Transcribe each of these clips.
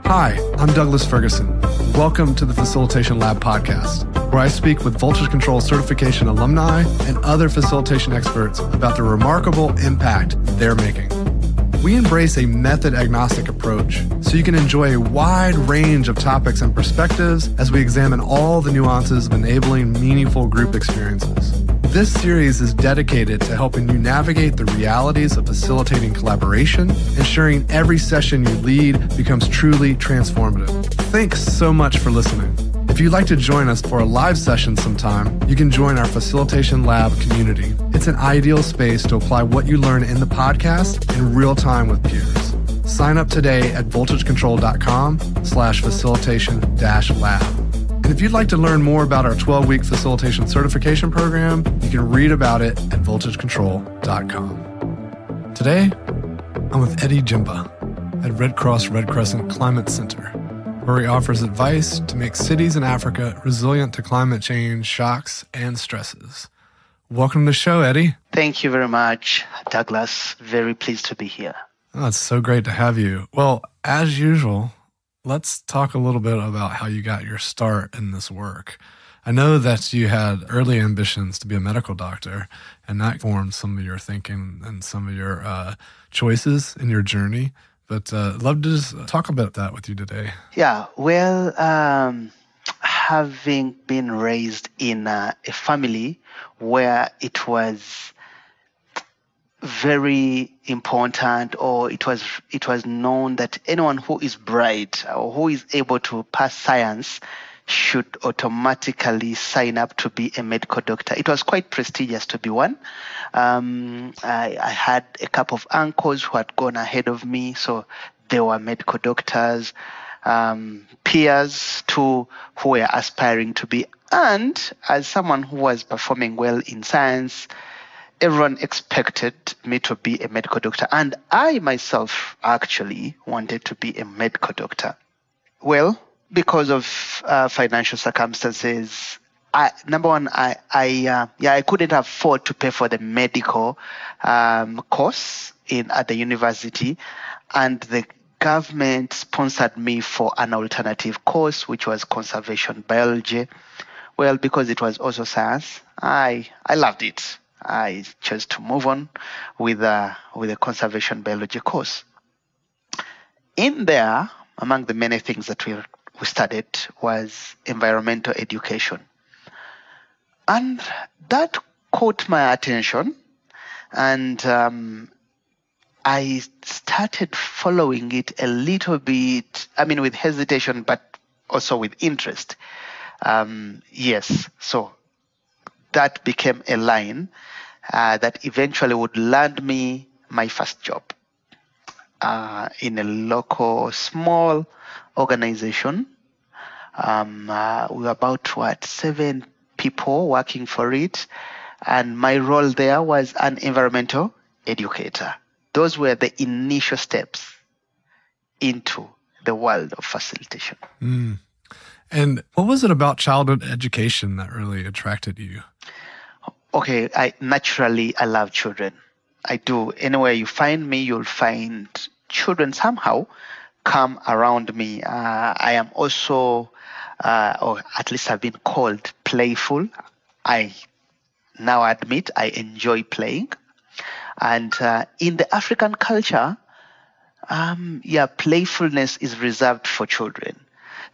Hi, I'm Douglas Ferguson. Welcome to the Facilitation Lab podcast, where I speak with Voltage Control certification alumni and other facilitation experts about the remarkable impact they're making. We embrace a method-agnostic approach so you can enjoy a wide range of topics and perspectives as we examine all the nuances of enabling meaningful group experiences. This series is dedicated to helping you navigate the realities of facilitating collaboration, ensuring every session you lead becomes truly transformative. Thanks so much for listening. If you'd like to join us for a live session sometime, you can join our Facilitation Lab community. It's an ideal space to apply what you learn in the podcast in real time with peers. Sign up today at voltagecontrol.com/facilitation-lab. And if you'd like to learn more about our 12-week facilitation certification program, you can read about it at voltagecontrol.com. Today, I'm with Eddie Jimba at Red Cross Red Crescent Climate Center, where he offers advice to make cities in Africa resilient to climate change, shocks, and stresses. Welcome to the show, Eddie. Thank you very much, Douglas. Very pleased to be here. Oh, it's so great to have you. Well, as usual, let's talk a little bit about how you got your start in this work. I know that you had early ambitions to be a medical doctor, and that formed some of your thinking and some of your choices in your journey. But I'd love to just talk about that with you today. Yeah, well, having been raised in a family where it was very important, or it was known that anyone who is bright or who is able to pass science should automatically sign up to be a medical doctor. It was quite prestigious to be one. I had a couple of uncles who had gone ahead of me, so they were medical doctors, peers too who were aspiring to be. And as someone who was performing well in science, everyone expected me to be a medical doctor, and I myself actually wanted to be a medical doctor. Well, because of financial circumstances, I couldn't afford to pay for the medical course at the university, and the government sponsored me for an alternative course, which was conservation biology. Well, because it was also science, I loved it. I chose to move on with a conservation biology course. In there, among the many things that we studied was environmental education. And that caught my attention, and I started following it a little bit, with hesitation, but also with interest. So that became a line that eventually would land me my first job in a local small organization. We were about 7 people working for it, and my role there was an environmental educator. Those were the initial steps into the world of facilitation. And what was it about childhood education that really attracted you? Okay, I love children. I do. Anywhere you find me, you'll find children somehow come around me. I am also, or at least I've been called playful. I now admit I enjoy playing. And in the African culture, playfulness is reserved for children.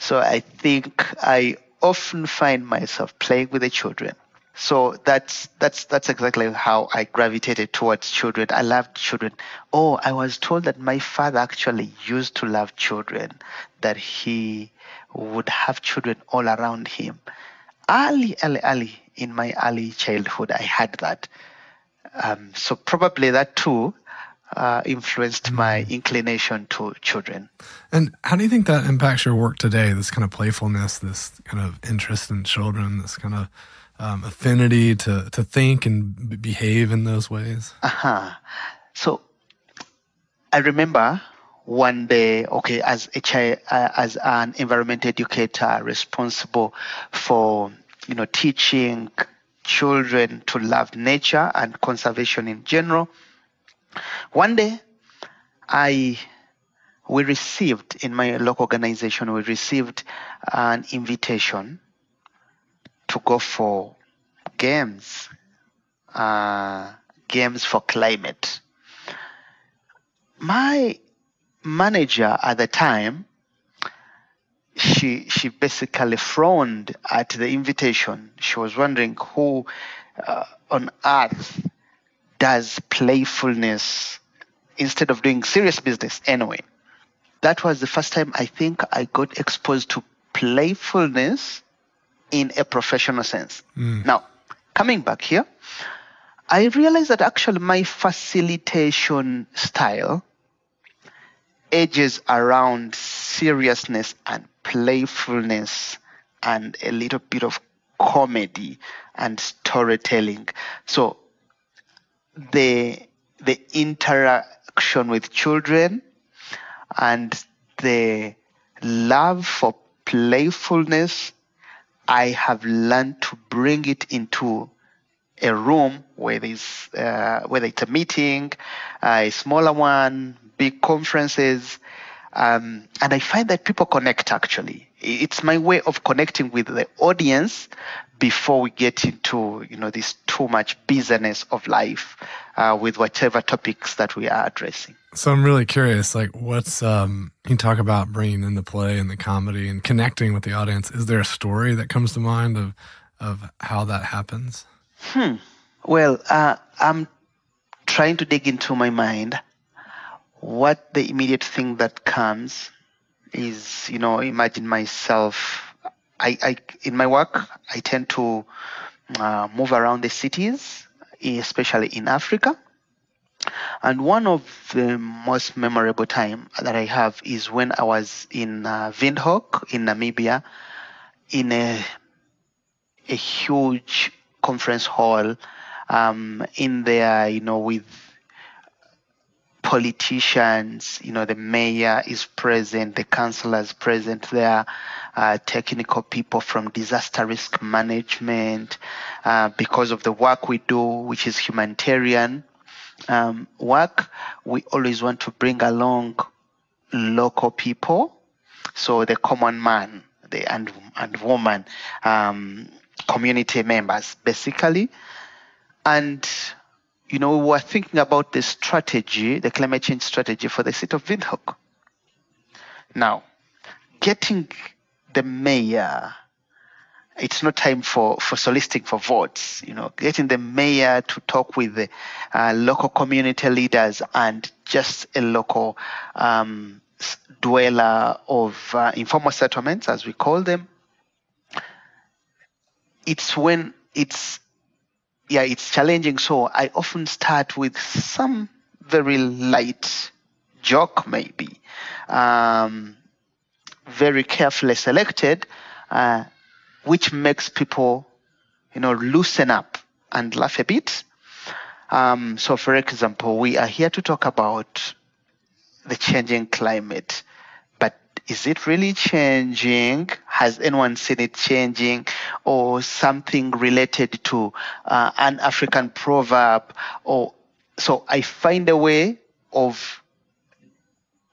So I think I often find myself playing with the children. So that's exactly how I gravitated towards children. I loved children. Oh, I was told that my father actually used to love children, that he would have children all around him. Early in my early childhood, I had that. So probably that too influenced my inclination to children. And how do you think that impacts your work today, this kind of playfulness, this kind of interest in children, this kind of affinity to think and behave in those ways? So I remember one day, as a child, as an environmental educator responsible for teaching children to love nature and conservation in general. One day, I we received, in my local organization, we received an invitation to go for games for climate. My manager at the time, she basically frowned at the invitation. She was wondering who on earth does playfulness instead of doing serious business anyway. That was the first time I think I got exposed to playfulness in a professional sense. Now, coming back here, I realized that actually my facilitation style edges around seriousness and playfulness and a little bit of comedy and storytelling. So the interaction with children and the love for playfulness, I have learned to bring it into a room where there's whether it's a meeting, a smaller one, big conferences, and I find that people connect. Actually, it's my way of connecting with the audience before we get into this too much business of life with whatever topics that we are addressing. So I'm really curious, like what's you talk about bringing in the play and the comedy and connecting with the audience. Is there a story that comes to mind of how that happens? Well, I'm trying to dig into my mind. What the immediate thing that comes is, imagine myself. I in my work, I tend to move around the cities, especially in Africa. And one of the most memorable time that I have is when I was in Windhoek in Namibia, in a huge conference hall, in there, with politicians, the mayor is present, the councillors present there, technical people from disaster risk management, because of the work we do, which is humanitarian work. We always want to bring along local people, so the common man, and woman, community members, basically. And we were thinking about the strategy, the climate change strategy for the city of Windhoek. Now, getting the mayor, it's not time for soliciting for votes. Getting the mayor to talk with the local community leaders and just a local dweller of informal settlements, as we call them. It's challenging. So I often start with some very light joke, maybe, very carefully selected, which makes people, loosen up and laugh a bit. So, for example, we are here to talk about the changing climate. But is it really changing? Has anyone seen it changing? Or something related to an African proverb? So I find a way of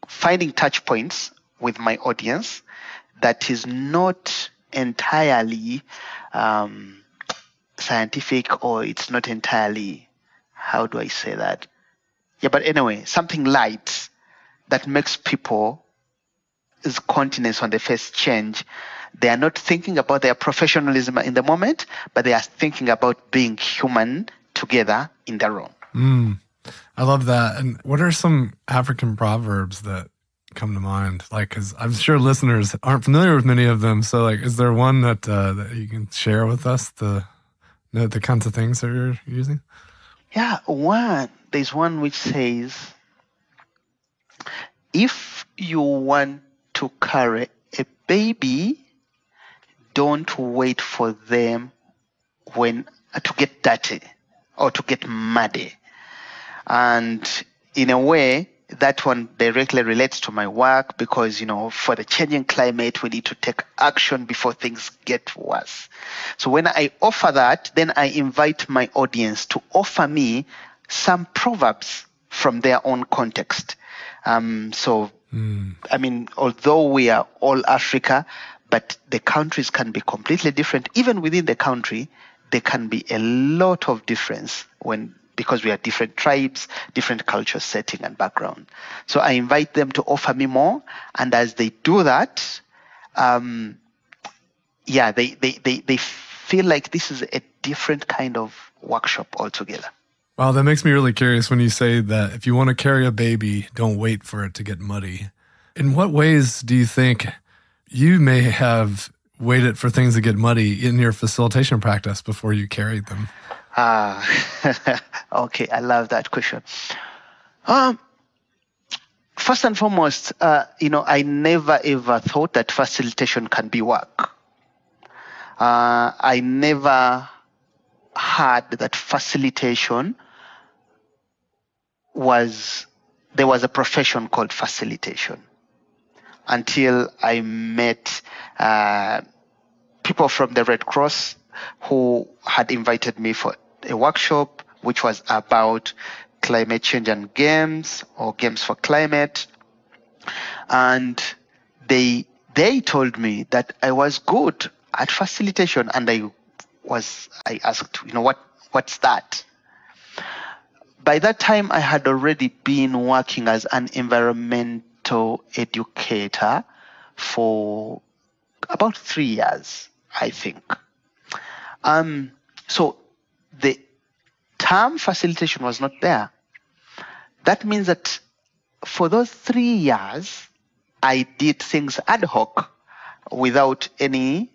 finding touch points with my audience that is not entirely scientific, or it's not entirely, how do I say that? Yeah, but anyway, something light that makes people's countenance on the face change. They are not thinking about their professionalism in the moment, but they are thinking about being human together in the room. I love that. And what are some African proverbs that come to mind? Like, because I'm sure listeners aren't familiar with many of them. So, like, is there one that you can share with us, the kinds of things that you're using? Yeah, there's one which says, if you want to carry a baby, don't wait for them to get dirty or to get muddy. And in a way, that one directly relates to my work because, for the changing climate, we need to take action before things get worse. So when I offer that, then I invite my audience to offer me some proverbs from their own context. So I mean, although we are all Africa, but the countries can be completely different. Even within the country, there can be a lot of difference because we are different tribes, different culture setting and background. So I invite them to offer me more, and as they do that, they feel like this is a different kind of workshop altogether. Wow, that makes me really curious when you say that if you want to carry a baby, don't wait for it to get muddy. In what ways do you think you may have waited for things to get muddy in your facilitation practice before you carried them? Okay, I love that question. First and foremost, I never ever thought that facilitation can be work. I never heard that facilitation there was a profession called facilitation until I met people from the Red Cross who had invited me for a workshop which was about climate change and games, or games for climate. And they told me that I was good at facilitation, and I asked, what's that? By that time, I had already been working as an environmental educator for about 3 years, I think. So the term facilitation was not there. That means that for those 3 years, I did things ad hoc without any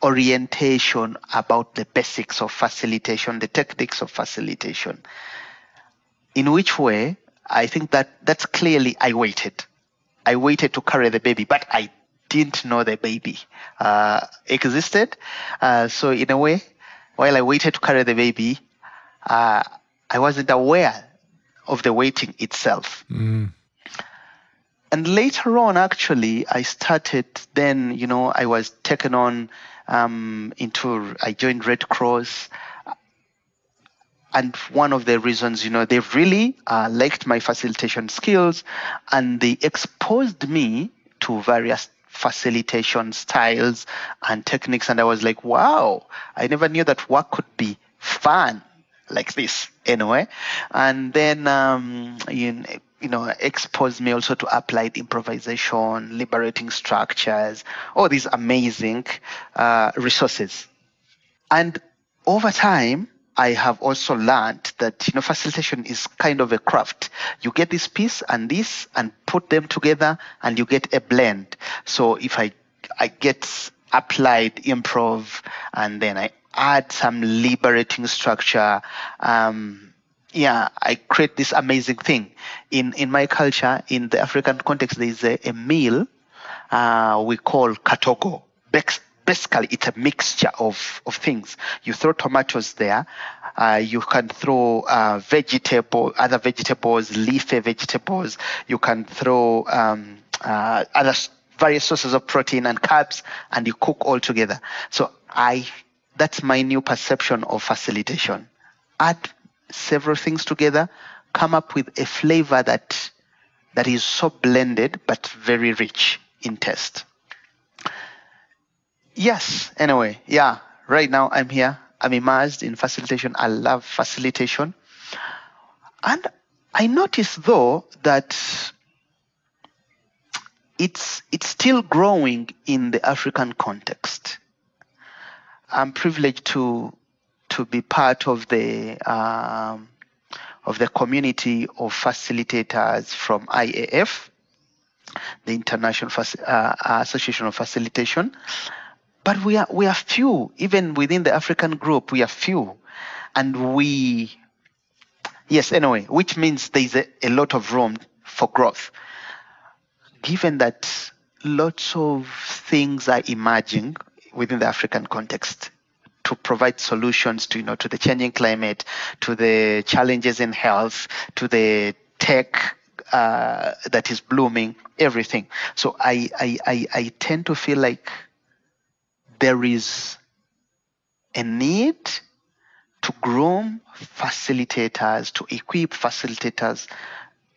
orientation about the basics of facilitation, the techniques of facilitation. In which way, I think that's clearly I waited. I waited to carry the baby, but I didn't know the baby existed. So in a way, while I waited to carry the baby, I wasn't aware of the waiting itself. And later on, actually, I started then, I was taken on I joined Red Cross. And one of the reasons, they really liked my facilitation skills, and they exposed me to various facilitation styles and techniques. And I was like, wow, I never knew that work could be fun like this anyway. And then, exposed me also to applied improvisation, liberating structures, all these amazing resources. And over time, I have also learned that facilitation is kind of a craft. You get this piece and this and put them together and you get a blend. So if I get applied improv and then I add some liberating structure, I create this amazing thing. In my culture, in the African context, there is a meal we call katogo. Basically, it's a mixture of things. You throw tomatoes there. You can throw other vegetables, leafy vegetables. You can throw other various sources of protein and carbs, and you cook all together. So that's my new perception of facilitation. Add several things together, come up with a flavor that is so blended but very rich in taste. Yes, anyway, right now I'm here. I'm immersed in facilitation. I love facilitation. And I noticed, though, that it's still growing in the African context. I'm privileged to be part of the community of facilitators from IAF, the International Association of Facilitation. But we are few, even within the African group, we are few. And which means there's a lot of room for growth. Given that lots of things are emerging within the African context to provide solutions to the changing climate, to the challenges in health, to the tech that is blooming, everything. So I tend to feel like there is a need to groom facilitators, to equip facilitators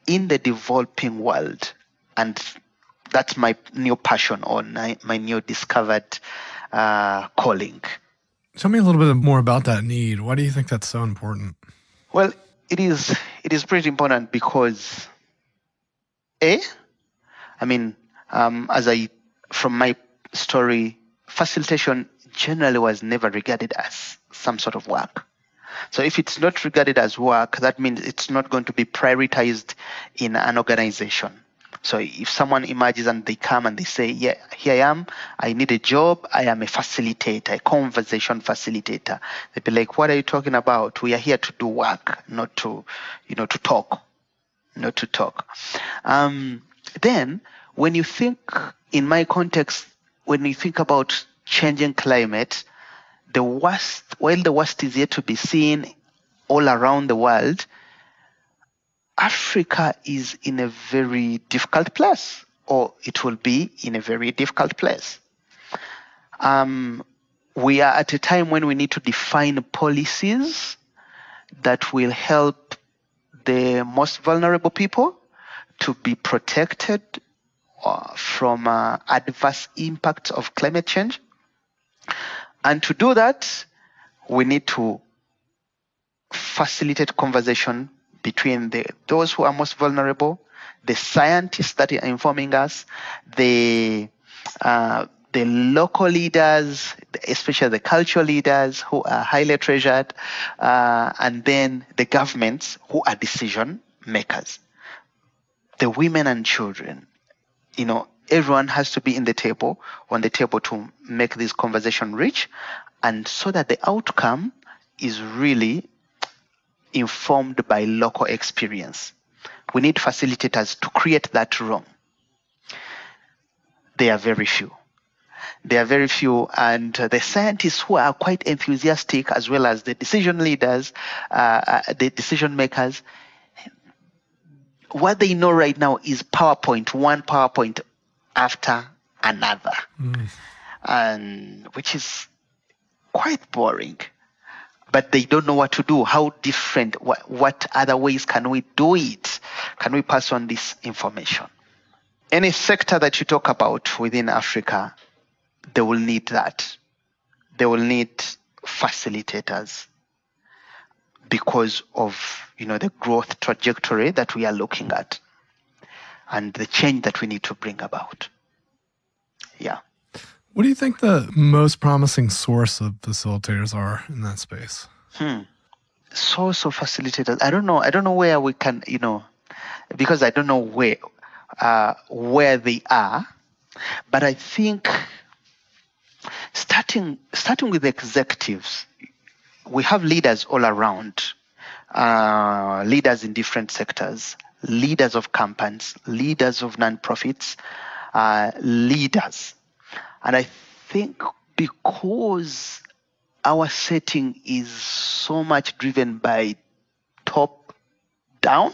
in the developing world And that's my new passion or my new discovered calling. Tell me a little bit more about that need. Why do you think that's so important? Well, it is pretty important because from my story, facilitation generally was never regarded as some sort of work. So if it's not regarded as work, that means it's not going to be prioritized in an organization. So if someone emerges and they come and they say, yeah, here I am, I need a job, I am a facilitator, a conversation facilitator. They'd be like, what are you talking about? We are here to do work, not to talk. Then when you think, in my context, when you think about changing climate, the worst is yet to be seen all around the world, Africa is in a very difficult place, or it will be in a very difficult place. We are at a time when we need to define policies that will help the most vulnerable people to be protected from adverse impacts of climate change. And to do that, we need to facilitate conversation between those who are most vulnerable, the scientists that are informing us, the local leaders, especially the cultural leaders who are highly treasured, and then the governments who are decision makers, the women and children. Everyone has to be on the table to make this conversation rich, and so that the outcome is really informed by local experience. We need facilitators to create that room. They are very few, and the scientists who are quite enthusiastic, as well as the decision leaders, the decision makers, what they know right now is one PowerPoint after another, and which is quite boring. But they don't know what to do. How different? What other ways can we do it? Can we pass on this information? Any sector that you talk about within Africa, they will need that. They will need facilitators because of the growth trajectory that we are looking at and the change that we need to bring about. Yeah. What do you think the most promising source of facilitators are in that space? Source of facilitators. I don't know where we can, because I don't know where they are. But I think starting with the executives, we have leaders all around, leaders in different sectors, leaders of companies, leaders of nonprofits, leaders. And I think because our setting is so much driven by top down,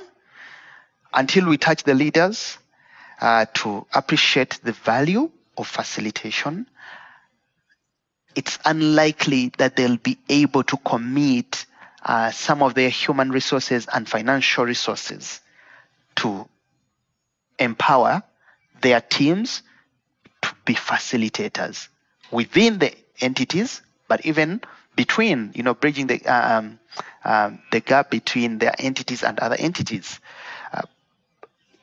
until we touch the leaders to appreciate the value of facilitation, it's unlikely that they'll be able to commit some of their human resources and financial resources to empower their teams to be facilitators within the entities, but even between, bridging the gap between their entities and other entities.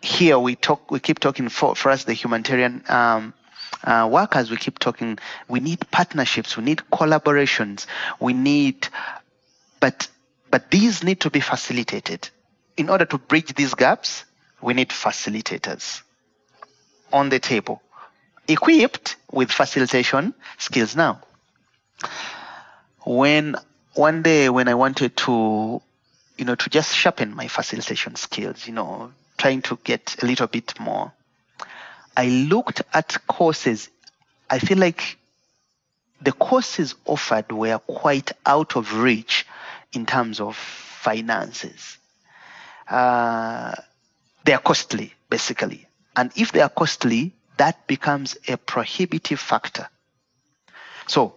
Here we keep talking for us, the humanitarian workers. We keep talking. We need partnerships. We need collaborations. But these need to be facilitated. In order to bridge these gaps, we need facilitators on the table, equipped with facilitation skills. Now, one day when I wanted to just sharpen my facilitation skills, trying to get a little bit more, I looked at courses. I feel like the courses offered were quite out of reach in terms of finances. They are costly, basically. And if they are costly, that becomes a prohibitive factor. So,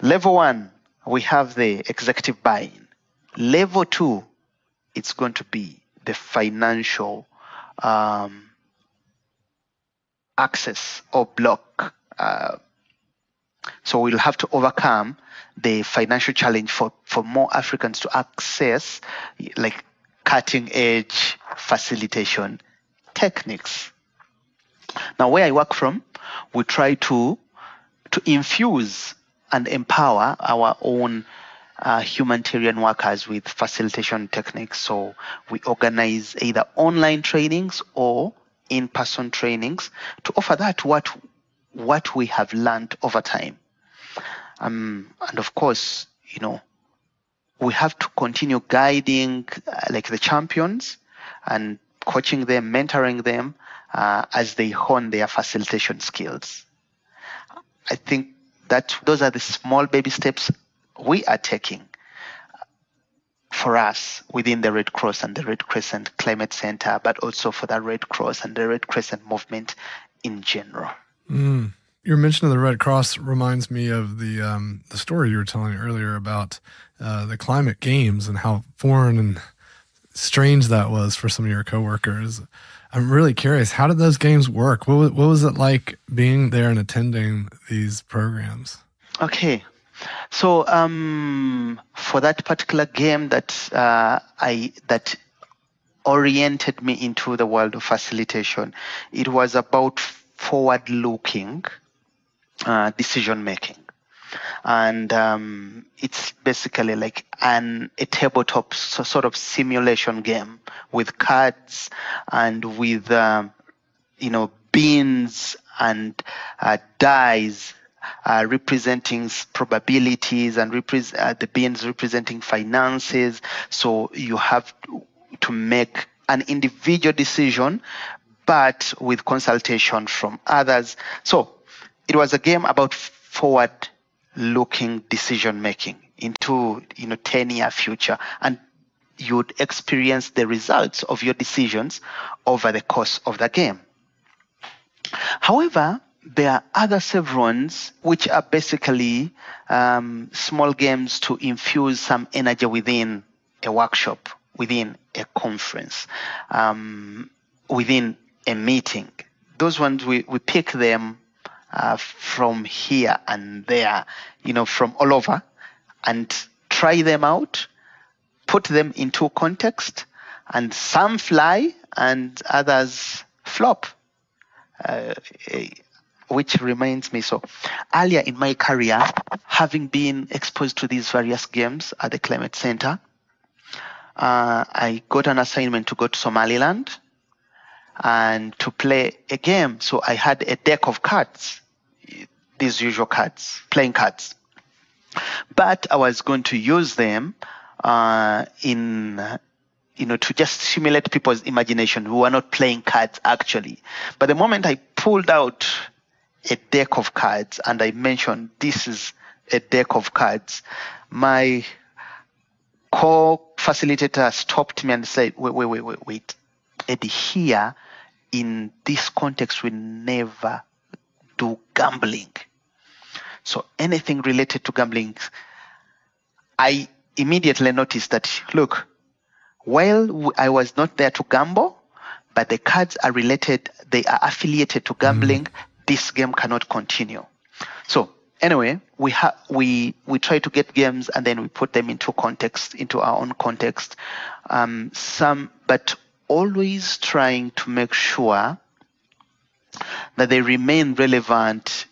level 1, we have the executive buy-in. Level 2, it's going to be the financial access or block. So we'll have to overcome the financial challenge for more Africans to access like cutting edge facilitation techniques. Now, where I work from, we try to infuse and empower our own humanitarian workers with facilitation techniques. So we organize either online trainings or in-person trainings to offer that what we have learned over time. And of course, we have to continue guiding like the champions and coaching them, mentoring them as they hone their facilitation skills. I think that those are the small baby steps we are taking for us within the Red Cross and the Red Crescent Climate Center, but also for the Red Cross and the Red Crescent movement in general. Your mention of the Red Cross reminds me of the story you were telling earlier about the climate games and how foreign and strange that was for some of your coworkers. I'm really curious, how did those games work? What was it like being there and attending these programs? Okay. So for that particular game that oriented me into the world of facilitation, it was about forward-looking decision making, and it's basically like a tabletop sort of simulation game with cards and with beans and dice representing probabilities, and the beans representing finances. So you have to make an individual decision, but with consultation from others. So it was a game about forward-looking decision-making into 10-year future, and you would experience the results of your decisions over the course of the game. However, there are other severons which are basically small games to infuse some energy within a workshop, within a conference, within a meeting. Those ones we pick them from here and there, from all over, and try them out, put them into context, and some fly and others flop. Which reminds me, so earlier in my career, having been exposed to these various games at the Climate Center, I got an assignment to go to Somaliland and to play a game. So I had a deck of cards, these usual cards, playing cards. But I was going to use them to just stimulate people's imagination who are not playing cards actually. But the moment I pulled out a deck of cards and I mentioned this is a deck of cards, my co-facilitator stopped me and said, wait. Eddie, here in this context we never do gambling. So anything related to gambling, I immediately noticed that, look, while I was not there to gamble, but the cards are related, they are affiliated to gambling, this game cannot continue. So anyway, we try to get games and then we put them into context, into our own context. But always trying to make sure that they remain relevant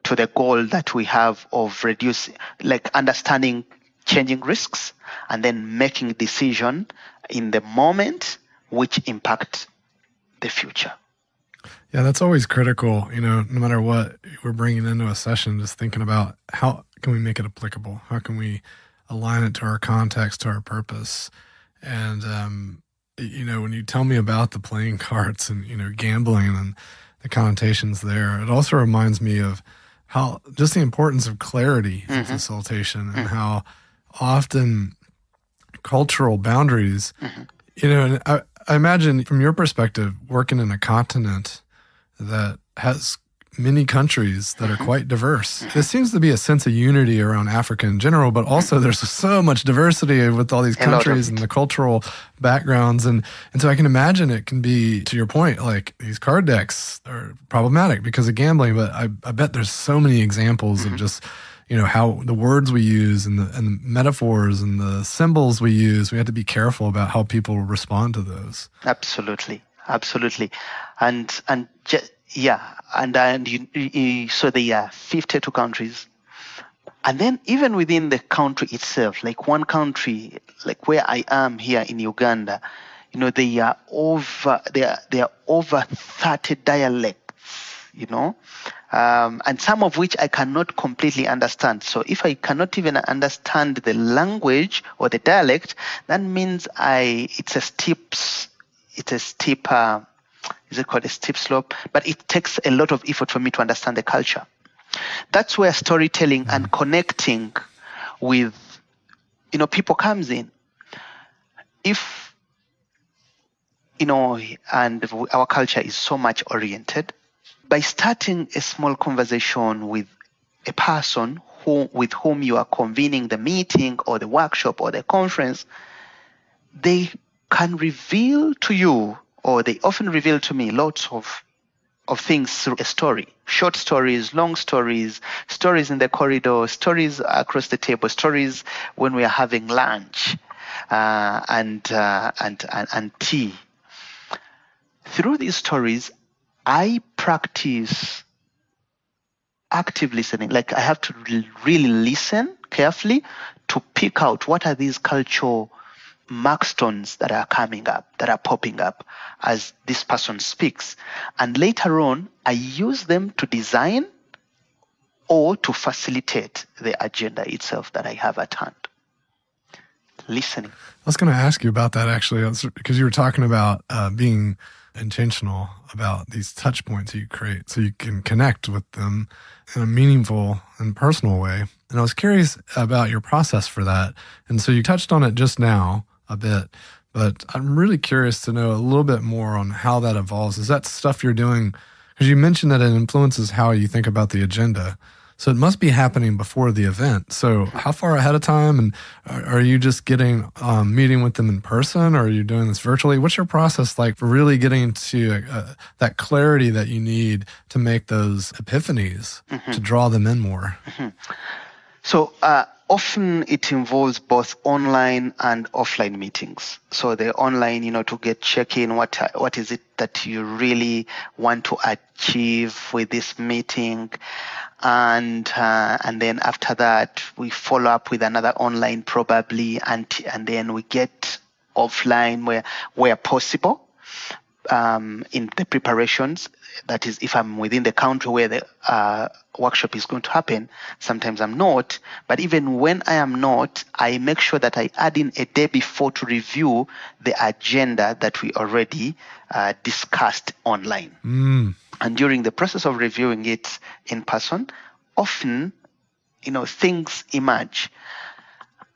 to the goal that we have of reducing, like understanding changing risks and then making decision in the moment which impact the future. Yeah, that's always critical, no matter what we're bringing into a session, just thinking about how can we make it applicable? How can we align it to our context, to our purpose? And, when you tell me about the playing cards and, gambling and the connotations there, it also reminds me of how just the importance of clarity in facilitation and how often cultural boundaries, and I imagine from your perspective, working in a continent that has many countries that are quite diverse. There seems to be a sense of unity around Africa in general, but also there's so much diversity with all these countries and the cultural backgrounds. And so I can imagine it can be, to your point, like these card decks are problematic because of gambling, but I bet there's so many examples of just, how the words we use and the metaphors and the symbols we use, we have to be careful about how people respond to those. Absolutely. And so there are 52 countries. And then even within the country itself, like one country, like where I am here in Uganda, there are over 30 dialects, and some of which I cannot completely understand. So if I cannot even understand the language or the dialect, that means it's a steep is it called a steep slope? But it takes a lot of effort for me to understand the culture. That's where storytelling and connecting with, people comes in. If, and our culture is so much oriented, by starting a small conversation with a person with whom you are convening the meeting or the workshop or the conference, they can reveal to you, or they often reveal to me, lots of things through a story. Short stories, long stories, stories in the corridor, stories across the table, stories when we are having lunch, and tea. Through these stories, I practice active listening. Like I have to really listen carefully to pick out what are these cultural markstones that are coming up, that are popping up as this person speaks. And later on, I use them to design or to facilitate the agenda itself that I have at hand. Listening. I was going to ask you about that actually, because you were talking about being intentional about these touch points you create so you can connect with them in a meaningful and personal way. And I was curious about your process for that. And so you touched on it just now a bit, but I'm really curious to know a little bit more on how that evolves. Is that stuff you're doing, because you mentioned that it influences how you think about the agenda. So it must be happening before the event. So how far ahead of time? And are you just getting meeting with them in person, or are you doing this virtually? What's your process like for really getting to that clarity that you need to make those epiphanies, to draw them in more? So often it involves both online and offline meetings. So the online, to check in what is it that you really want to achieve with this meeting. And then after that, we follow up with another online probably, and then we get offline where possible in the preparations. That is, if I'm within the country where the workshop is going to happen. Sometimes I'm not, but even when I am not, I make sure that I add in a day before to review the agenda that we already discussed online. And during the process of reviewing it in person, often, things emerge.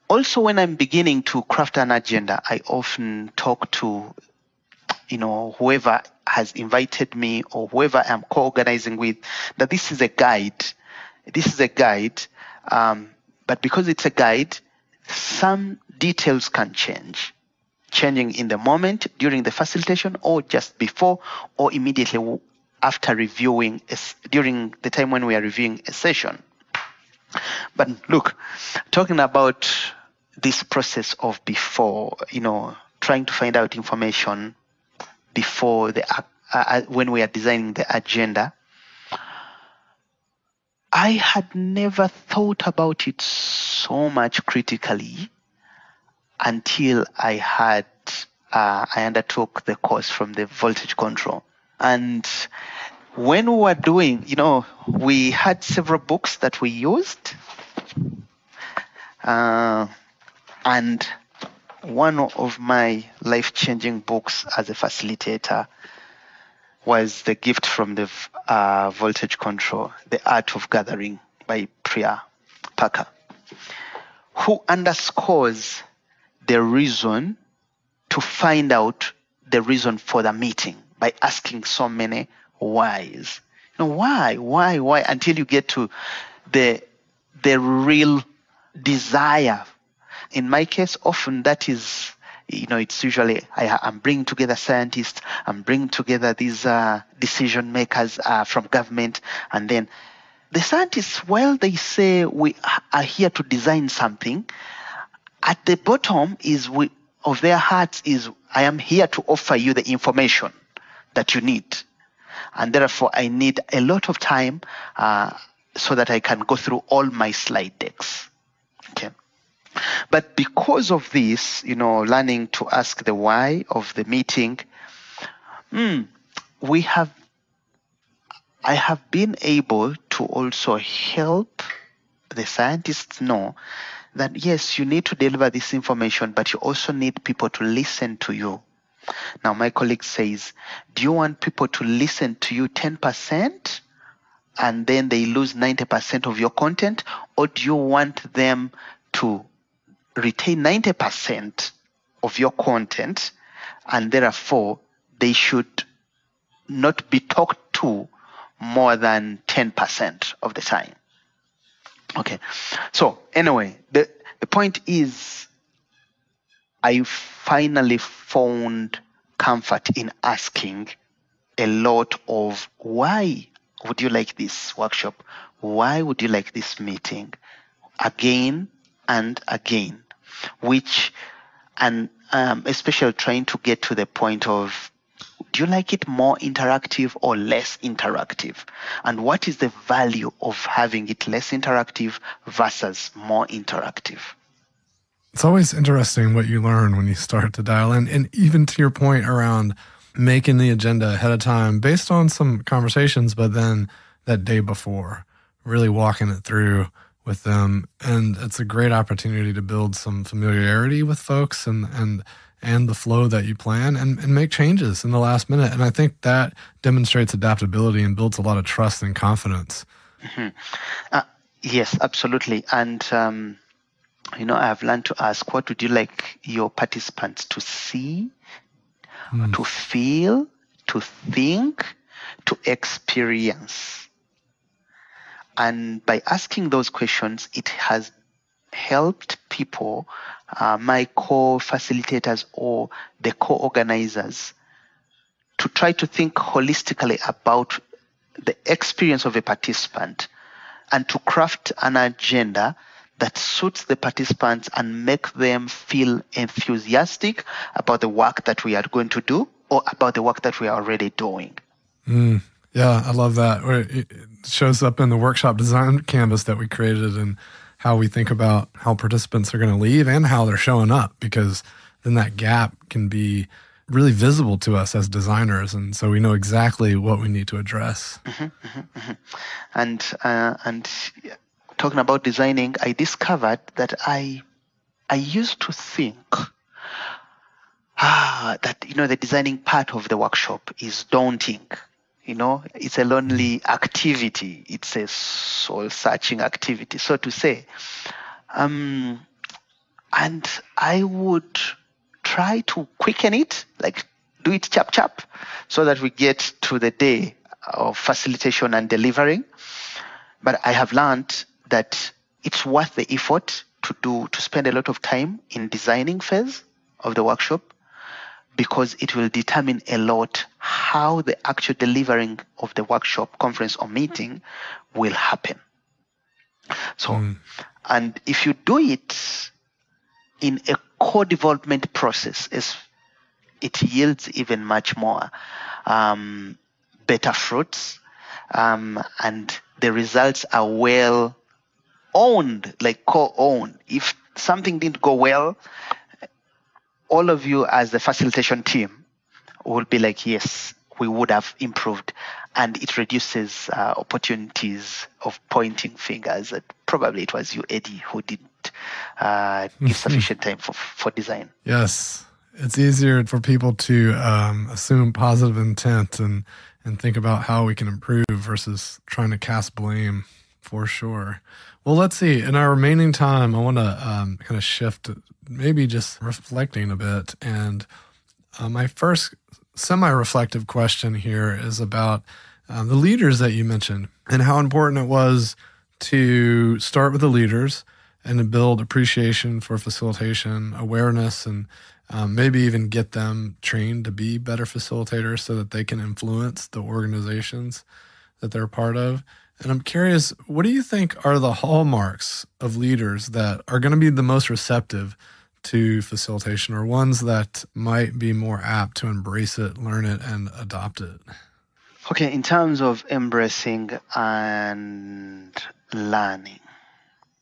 Also, when I'm beginning to craft an agenda, I often talk to, whoever has invited me or whoever I'm co-organizing with, that this is a guide. But because it's a guide, some details can changing in the moment during the facilitation, or just before, or immediately after reviewing, during the time when we are reviewing a session. But look, talking about this process of before, trying to find out information before when we are designing the agenda, I had never thought about it so much critically until I undertook the course from the voltage control. And when we were doing, we had several books that we used. And one of my life-changing books as a facilitator was The Gift from the Voltage Control, The Art of Gathering by Priya Parker, who underscores the reason to find out the reason for the meeting by asking so many whys. No, why? Until you get to the real desire. In my case, often that is, it's usually I'm bringing together scientists, I'm bringing together these decision makers from government, and then the scientists, while they say we are here to design something, at the bottom of their hearts is, I am here to offer you the information that you need. And therefore, I need a lot of time so that I can go through all my slide decks. Okay. But because of this, learning to ask the why of the meeting, I have been able to also help the scientists know that, yes, you need to deliver this information, but you also need people to listen to you. Now, my colleague says, do you want people to listen to you 10% and then they lose 90% of your content? Or do you want them to retain 90% of your content and therefore they should not be talked to more than 10% of the time? Okay. So anyway, the point is, I finally found comfort in asking a lot of, why would you like this workshop? Why would you like this meeting? Again and again, especially trying to get to the point of, do you like it more interactive or less interactive? And what is the value of having it less interactive versus more interactive? It's always interesting what you learn when you start to dial in. And even to your point around making the agenda ahead of time based on some conversations, but then that day before, really walking it through with them. And it's a great opportunity to build some familiarity with folks and the flow that you plan and make changes in the last minute. And I think that demonstrates adaptability and builds a lot of trust and confidence. Mm-hmm. Yes, absolutely. And, I have learned to ask, what would you like your participants to see, to feel, to think, to experience? And by asking those questions, it has helped people, my co-facilitators or the co-organizers, to try to think holistically about the experience of a participant and to craft an agenda that suits the participants and make them feel enthusiastic about the work that we are going to do or about the work that we are already doing. Yeah, I love that. It shows up in the workshop design canvas that we created and how we think about how participants are going to leave and how they're showing up, because then that gap can be really visible to us as designers. And so we know exactly what we need to address. And talking about designing, I discovered that I used to think that, the designing part of the workshop is daunting. It's a lonely activity. It's a soul-searching activity, so to say. And I would try to quicken it, like do it chap, so that we get to the day of facilitation and delivering. But I have learned that it's worth the effort to spend a lot of time in designing phase of the workshop, because it will determine a lot how the actual delivering of the workshop, conference, or meeting will happen. So, and if you do it in a co-development process, it yields even much more better fruits, and the results are well owned, like co-owned. If something didn't go well, all of you as the facilitation team will be like, yes, we would have improved. And it reduces opportunities of pointing fingers. Probably it was you, Eddie, who didn't give sufficient time for design. Yes. It's easier for people to assume positive intent and think about how we can improve versus trying to cast blame, for sure. Well, let's see. In our remaining time, I want to kind of shift, maybe just reflecting a bit. And my first semi-reflective question here is about the leaders that you mentioned and how important it was to start with the leaders and to build appreciation for facilitation, awareness, and maybe even get them trained to be better facilitators so that they can influence the organizations that they're part of. And I'm curious, what do you think are the hallmarks of leaders that are going to be the most receptive to facilitation, or ones that might be more apt to embrace it, learn it, and adopt it? Okay, in terms of embracing and learning,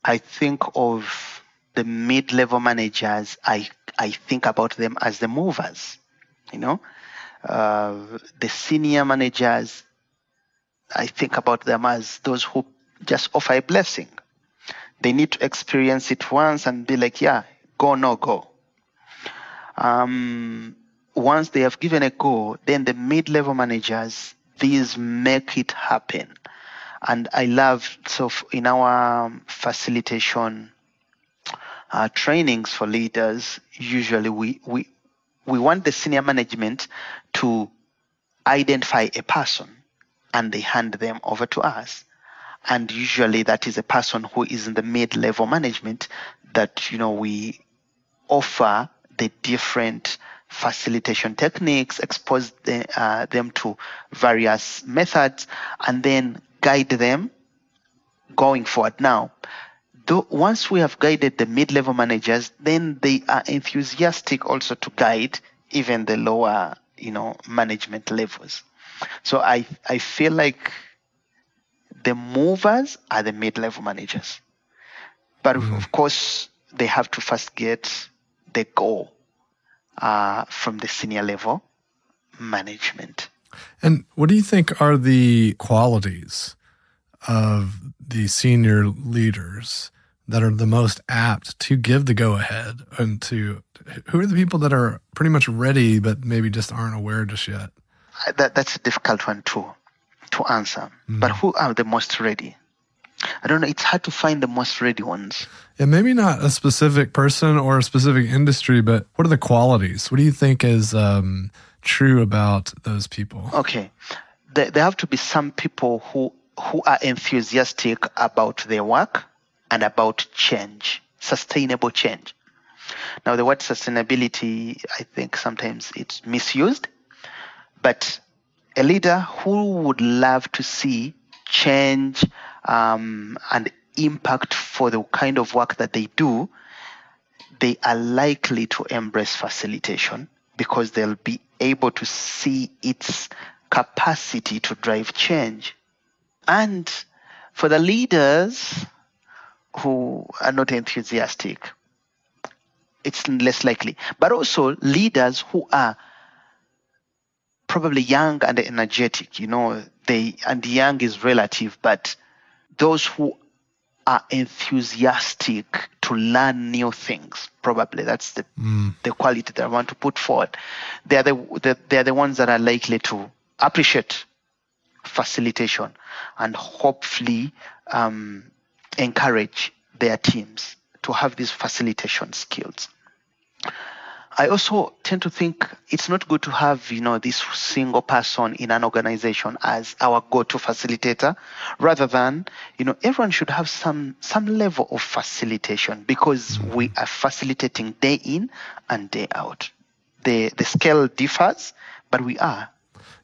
I think of the mid-level managers, I think about them as the movers, the senior managers, I think about them as those who just offer a blessing. They need to experience it once and be like, yeah, go, no go. Once they have given a go, then the mid-level managers, these make it happen. And I love, so in our facilitation trainings for leaders, usually we want the senior management to identify a person and they hand them over to us. And usually that is a person who is in the mid-level management that, we offer the different facilitation techniques, expose them to various methods, and then guide them going forward. Now, once we have guided the mid-level managers, then they are enthusiastic also to guide even the lower, management levels. So I feel like the movers are the mid-level managers. But of course, they have to first get the go from the senior level management. And what do you think are the qualities of the senior leaders that are the most apt to give the go-ahead, and who are the people that are pretty much ready but maybe just aren't aware just yet? That's a difficult one to answer. But who are the most ready? I don't know. It's hard to find the most ready ones. Yeah, maybe not a specific person or a specific industry, but what are the qualities? What do you think is true about those people? Okay. There have to be some people who are enthusiastic about their work and about change, sustainable change. Now, the word sustainability, I think sometimes it's misused, but a leader who would love to see change and impact for the kind of work that they do, they are likely to embrace facilitation because they'll be able to see its capacity to drive change. And for the leaders who are not enthusiastic, it's less likely. But also leaders who are probably young and energetic, and young is relative, but those who are enthusiastic to learn new things, probably that's the quality that I want to put forward. They're the ones that are likely to appreciate facilitation and hopefully encourage their teams to have these facilitation skills. I also tend to think it's not good to have, this single person in an organization as our go-to facilitator, rather than, everyone should have some level of facilitation because we are facilitating day in and day out. The scale differs, but we are.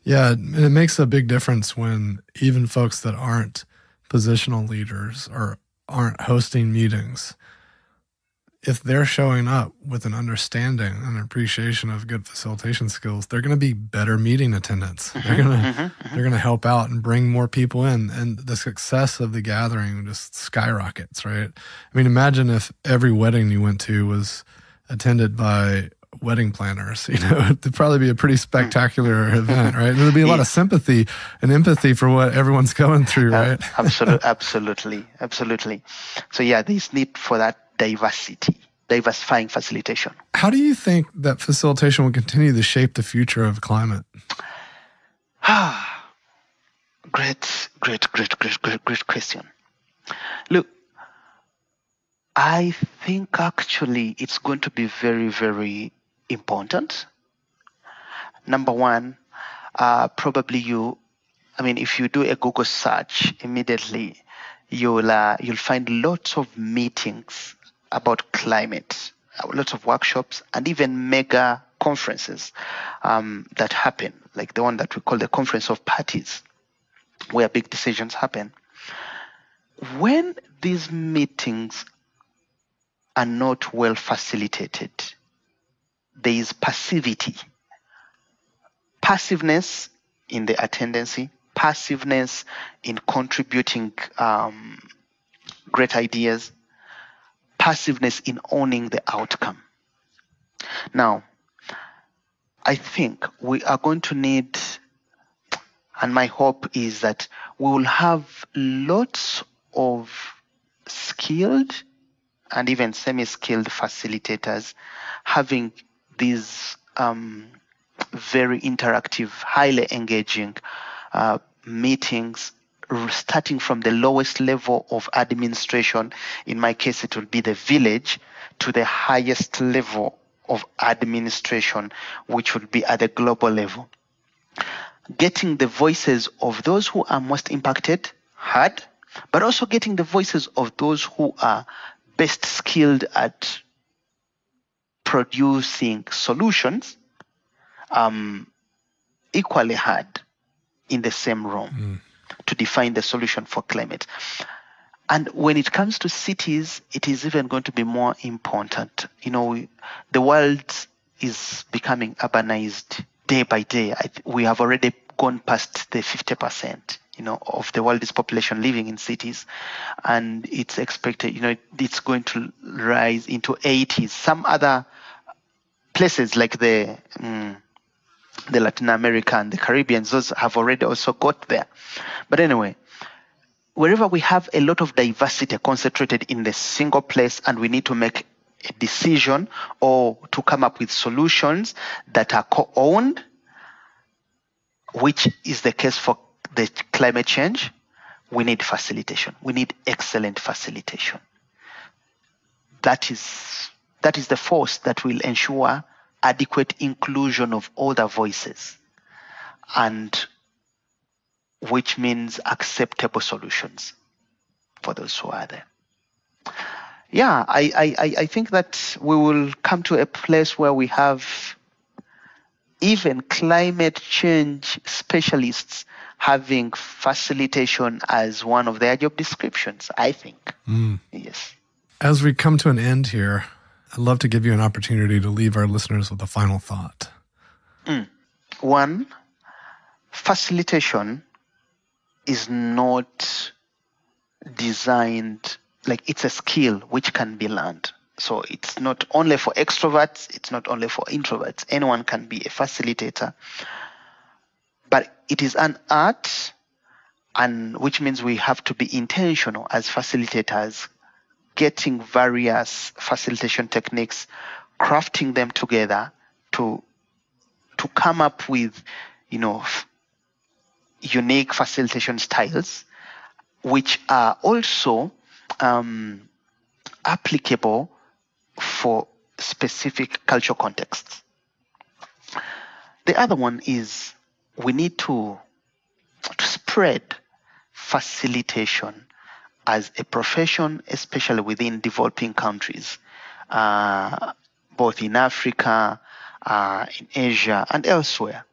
Yeah, and it makes a big difference when even folks that aren't positional leaders or aren't hosting meetings, if they're showing up with an understanding and appreciation of good facilitation skills, they're going to be better meeting attendants. They're going to help out and bring more people in, and the success of the gathering just skyrockets, right? I mean, imagine if every wedding you went to was attended by wedding planners. It'd probably be a pretty spectacular event, right? There'd be a lot of sympathy and empathy for what everyone's going through, right? Absolutely. So yeah, there's need for that diversifying facilitation. How do you think that facilitation will continue to shape the future of climate? Great question. Look, I think actually it's going to be very, very important. Number one, probably you if you do a Google search immediately, you'll find lots of meetings about climate, lots of workshops, and even mega conferences that happen, like the one that we call the Conference of Parties, where big decisions happen. When these meetings are not well facilitated, there is passivity. Passiveness in the attendancy, passiveness in contributing great ideas, passiveness in owning the outcome. Now, I think we are going to need, and my hope is that we will have lots of skilled and even semi-skilled facilitators having these very interactive, highly engaging meetings, starting from the lowest level of administration. In my case, it will be the village, to the highest level of administration, which would be at the global level. Getting the voices of those who are most impacted heard, but also getting the voices of those who are best skilled at producing solutions equally hard in the same room to define the solution for climate. And when it comes to cities, it is even going to be more important. The world is becoming urbanized day by day. We have already gone past the 50%, of the world's population living in cities, and it's expected, it's going to rise into 80s. Some other places like the Latin America and the Caribbean, those have already also got there. But anyway, wherever we have a lot of diversity concentrated in the single place, and we need to make a decision or to come up with solutions that are co-owned, which is the case for the climate change, we need facilitation. We need excellent facilitation. That is the force that will ensure adequate inclusion of all the voices, and which means acceptable solutions for those who are there. Yeah, I think that we will come to a place where we have even climate change specialists having facilitation as one of their job descriptions, I think. Yes. As we come to an end here, I'd love to give you an opportunity to leave our listeners with a final thought. One, facilitation is not designed, it's a skill which can be learned. So it's not only for extroverts, it's not only for introverts. Anyone can be a facilitator. But it is an art, and which means we have to be intentional as facilitators, getting various facilitation techniques, crafting them together to come up with, unique facilitation styles, which are also applicable for specific cultural contexts. The other one is we need to spread facilitation as a profession, especially within developing countries, both in Africa, in Asia, and elsewhere.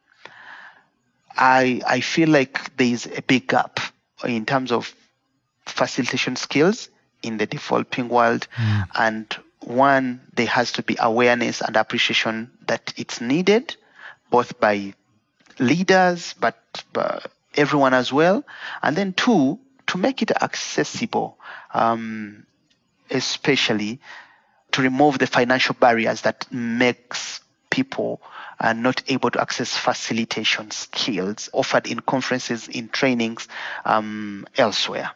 I feel like there is a big gap in terms of facilitation skills in the developing world. And one, there has to be awareness and appreciation that it's needed, both by leaders, but everyone as well. And then two, to make it accessible, especially to remove the financial barriers that makes people not able to access facilitation skills offered in conferences, in trainings, elsewhere.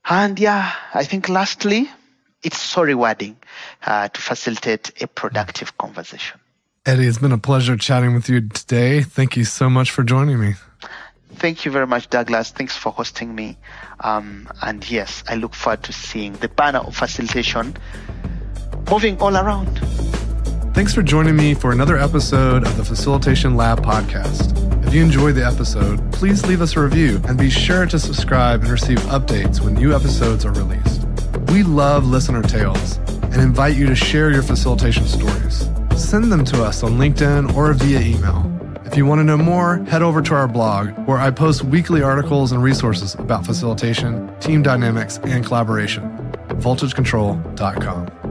And I think lastly, it's so rewarding to facilitate a productive conversation. Eddie, it's been a pleasure chatting with you today. Thank you so much for joining me. Thank you very much, Douglas. Thanks for hosting me. And yes, I look forward to seeing the banner of facilitation moving all around. Thanks for joining me for another episode of the Facilitation Lab podcast. If you enjoyed the episode, please leave us a review and be sure to subscribe and receive updates when new episodes are released. We love listener tales and invite you to share your facilitation stories. Send them to us on LinkedIn or via email. If you want to know more, head over to our blog where I post weekly articles and resources about facilitation, team dynamics, and collaboration. voltagecontrol.com.